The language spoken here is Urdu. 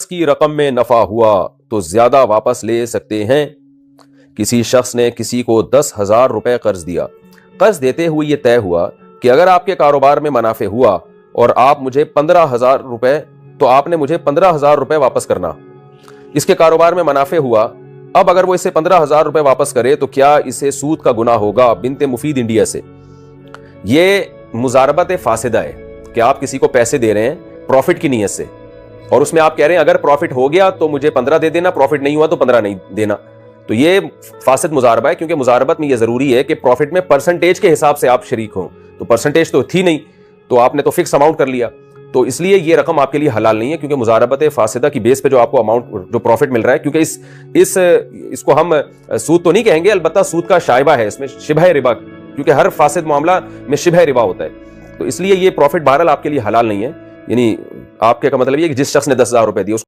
کی رقم میں نفع ہوا تو زیادہ واپس لے سکتے ہیں۔ کسی شخص نے کسی کو 10,000 روپے قرض دیا۔ قرض دیتے ہوئے یہ طے ہوا کہ اگر آپ کے کاروبار میں منافع ہوا اور آپ مجھے 15,000 روپے تو آپ نے مجھے 15,000 روپے واپس کرنا۔ اس کے کاروبار میں منافع ہوا، اب اگر وہ اسے 15,000 روپے واپس کرے تو کیا اسے سود کا گناہ ہوگا؟ بنت مفید انڈیا سے۔ یہ مزاربت فاسدہ ہے کہ آپ کسی کو پیسے دے رہے ہیں پروفٹ کی نیت سے، اور اس میں آپ کہہ رہے ہیں اگر پروفٹ ہو گیا تو مجھے 15 دے دینا، پروفٹ نہیں ہوا تو 15 نہیں دینا۔ تو یہ فاسد مزاربہ ہے، کیونکہ مزاربت میں یہ ضروری ہے کہ پروفٹ میں پرسنٹیج کے حساب سے آپ شریک ہوں، تو پرسنٹیج تو تھی نہیں، تو آپ نے تو فکس اماؤنٹ کر لیا، تو اس لیے یہ رقم آپ کے لیے حلال نہیں ہے، کیونکہ مزاربت فاسدہ کی بیس پہ جو آپ کو اماؤنٹ جو پروفٹ مل رہا ہے، کیونکہ اس کو ہم سود تو نہیں کہیں گے، البتہ سود کا شائبہ ہے اس میں، شبہ ربا، کیونکہ ہر فاسد معاملہ میں شبہ ربا ہوتا ہے، تو اس لیے یہ پروفٹ بہرحال آپ کے لیے حلال نہیں ہے۔ یعنی آپ کے کا مطلب یہ کہ جس شخص نے 10,000 روپے دیے